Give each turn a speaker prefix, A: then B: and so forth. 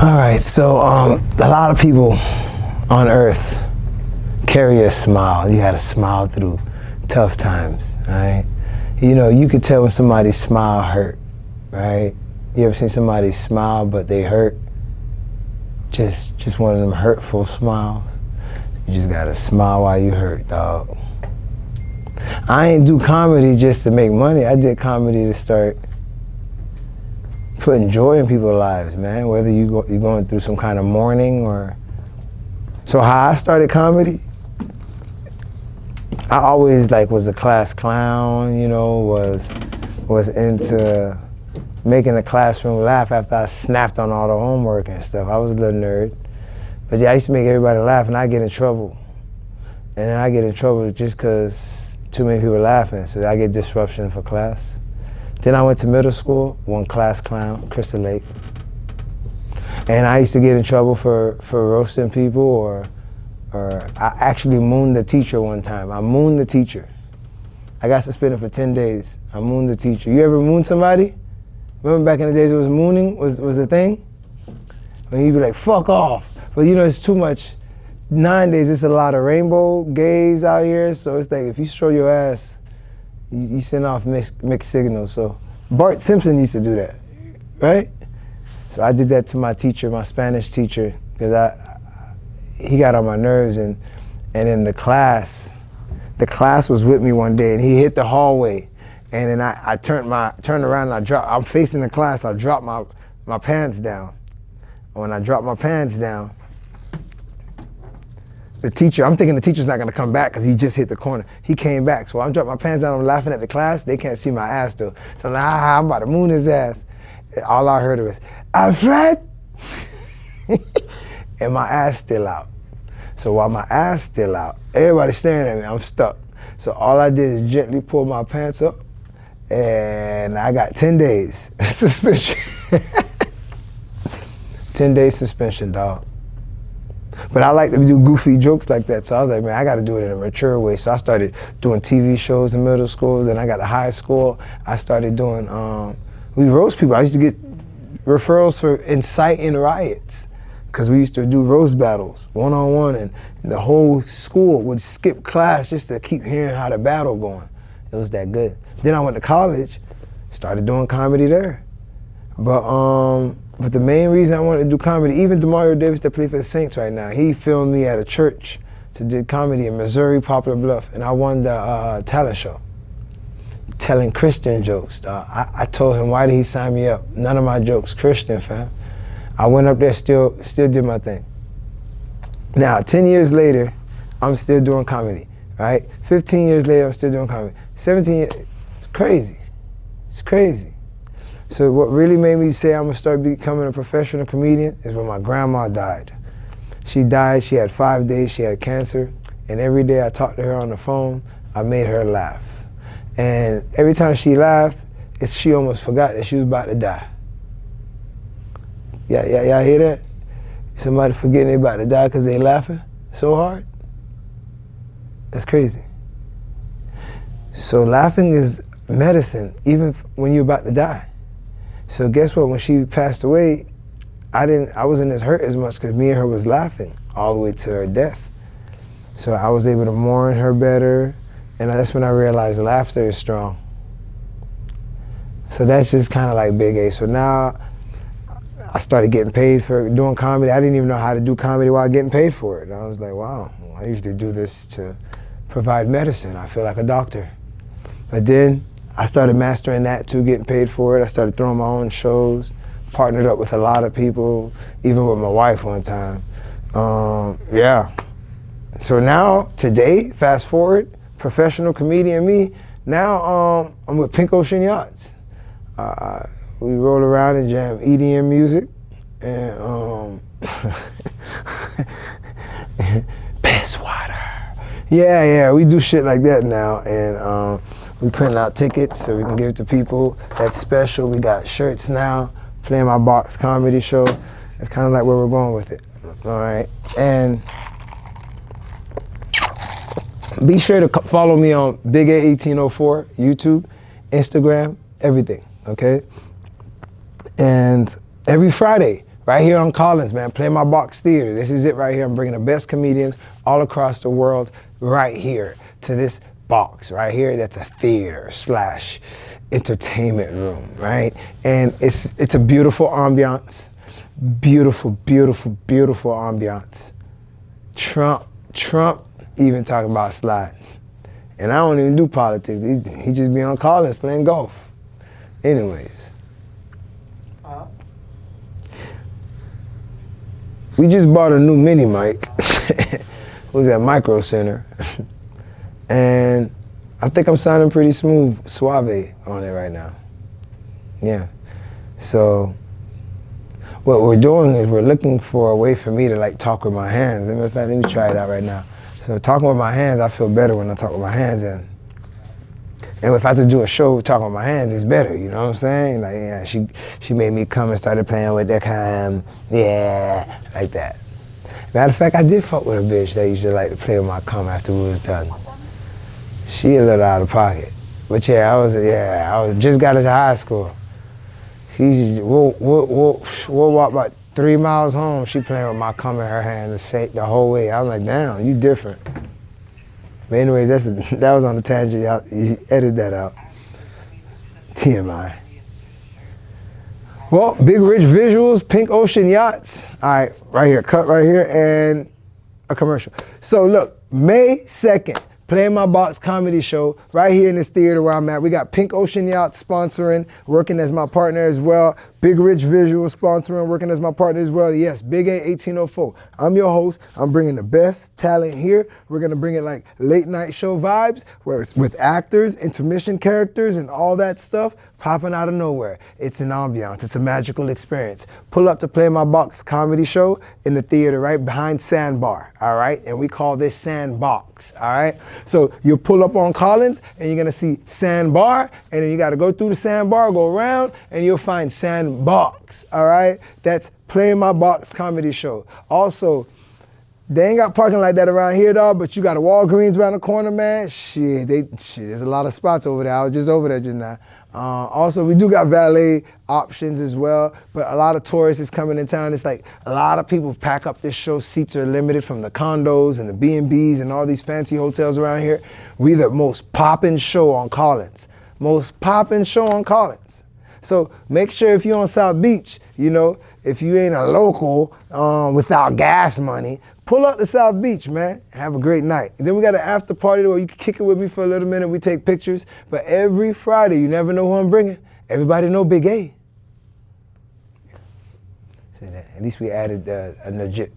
A: All right, so a lot of people on earth carry a smile. You gotta smile through tough times, right? You know, you could tell when somebody's smile hurt, right? You ever seen somebody smile but they hurt? Just one of them hurtful smiles. You just gotta smile while you hurt, dog. I ain't do comedy just to make money. I did comedy to start putting joy in people's lives, man. Whether you're going through some kind of mourning or... So how I started comedy, I always was a class clown, you know, was into making the classroom laugh after I snapped on all the homework and stuff. I was a little nerd. But yeah, I used to make everybody laugh and I get in trouble. And then I get in trouble just because too many people are laughing, so I get disruption for class. Then I went to middle school, one class clown, Crystal Lake. And I used to get in trouble for roasting people or I actually mooned the teacher one time. I mooned the teacher. I got suspended for 10 days. I mooned the teacher. You ever moon somebody? Remember back in the days it was mooning was a thing? When you'd be like, fuck off. But you know, it's too much. Nowadays, it's a lot of rainbow gays out here, so it's like if you show your ass, you send off mixed signals. So Bart Simpson used to do that, right? So I did that to my teacher, my Spanish teacher, because he got on my nerves, and in the class was with me one day, and he hit the hallway, and then I turned around and I'm facing the class, I dropped my pants down. When I dropped my pants down, I'm thinking the teacher's not gonna come back because he just hit the corner. He came back, so I'm dropping my pants down, I'm laughing at the class, they can't see my ass though. So I'm like, I'm about to moon his ass. And all I heard was, Alfred! And my ass still out. So while my ass still out, everybody's staring at me, I'm stuck. So all I did is gently pull my pants up, and I got 10 days suspension. 10 days suspension, dog. But I like to do goofy jokes like that, so I was like, man, I gotta do it in a mature way. So I started doing TV shows in middle schools, and I got to high school. I started doing, we roast people. I used to get referrals for inciting riots, because we used to do roast battles, one-on-one, and the whole school would skip class just to keep hearing how the battle going. It was that good. Then I went to college, started doing comedy there. But the main reason I wanted to do comedy, even DeMario Davis that plays for the Saints right now, he filmed me at a church to do comedy in Missouri, Poplar Bluff, and I won the talent show, telling Christian jokes. I told him, why did he sign me up? None of my jokes, Christian, fam. I went up there, still did my thing. Now, 10 years later, I'm still doing comedy, right? 15 years later, I'm still doing comedy. 17 years, it's crazy. It's crazy. So what really made me say I'm gonna start becoming a professional comedian is when my grandma died. She died, she had 5 days, she had cancer, and every day I talked to her on the phone, I made her laugh. And every time she laughed, she almost forgot that she was about to die. Y'all hear that? Somebody forgetting they about to die because they laughing so hard? That's crazy. So laughing is medicine, even when you're about to die. So guess what, when she passed away, I wasn't as hurt as much because me and her was laughing all the way to her death. So I was able to mourn her better, and that's when I realized laughter is strong. So that's just kind of like Big A. So now I started getting paid for doing comedy. I didn't even know how to do comedy while getting paid for it. And I was like, wow, I usually do this to provide medicine. I feel like a doctor. But then I started mastering that too, getting paid for it. I started throwing my own shows, partnered up with a lot of people, even with my wife one time. Yeah. So now, today, fast forward, professional comedian me, now I'm with Pink Ocean Yachts. We roll around and jam EDM music, and piss water. Yeah, we do shit like that now, and we print out tickets so we can give it to people. That's special. We got shirts now, playing my Box comedy show. That's kind of like where we're going with it. All right, and be sure to follow me on Big A1804, YouTube, Instagram, everything, okay? And every Friday, Right here on Collins, man. Play My Box Theater. This is it right here. I'm bringing the best comedians all across the world right here to this box right here. That's a theater / entertainment room, right? And it's a beautiful ambiance. Beautiful, beautiful, beautiful ambiance. Trump even talking about sliding. And I don't even do politics. He just be on Collins playing golf. Anyways. We just bought a new mini mic. It was at Micro Center. And I think I'm sounding pretty smooth, suave on it right now. Yeah. So what we're doing is we're looking for a way for me to like talk with my hands. Let me try it out right now. So talking with my hands, I feel better when I talk with my hands. And if I have to do a show talking with my hands, it's better, you know what I'm saying? Like, yeah, she made me come and started playing with that kind, yeah, like that. Matter of fact, I did fuck with a bitch that used to like to play with my cum after we was done. She a little out of pocket. But yeah, I was just got into high school. We'll walk about 3 miles home, she playing with my cum in her hand the whole way. I was like, damn, you different. But anyways, that was on the tangent. You edit that out. TMI. Well, Big Rich Visuals, Pink Ocean Yachts. All right, right here, cut right here, and a commercial. So look, May 2nd, Playing My Box comedy show right here in this theater where I'm at. We got Pink Ocean Yachts sponsoring, working as my partner as well. Big Rich Visuals sponsoring, working as my partner as well. Yes, Big A 1804. I'm your host. I'm bringing the best talent here. We're gonna bring it like late night show vibes, where it's with actors, intermission characters, and all that stuff popping out of nowhere. It's an ambiance. It's a magical experience. Pull up to Play My Box comedy show in the theater right behind Sandbar, all right? And we call this Sandbox, all right? So you pull up on Collins and you're gonna see Sandbar, and then you gotta go through the Sandbar, go around, and you'll find Sandbox, all right? That's Play My Box comedy show. Also, they ain't got parking like that around here, dog, but you got a Walgreens around the corner, man. Shit, there's a lot of spots over there. I was just over there just now. Also, we do got valet options as well, but a lot of tourists is coming in town. It's like a lot of people pack up this show. Seats are limited from the condos and the B&Bs and all these fancy hotels around here. We the most poppin' show on Collins. Most poppin' show on Collins. So make sure if you're on South Beach, you know, if you ain't a local without gas money, pull up to South Beach, man. Have a great night. And then we got an after party where you can kick it with me for a little minute. We take pictures. But every Friday, you never know who I'm bringing. Everybody know Big A. Say that. At least we added a legit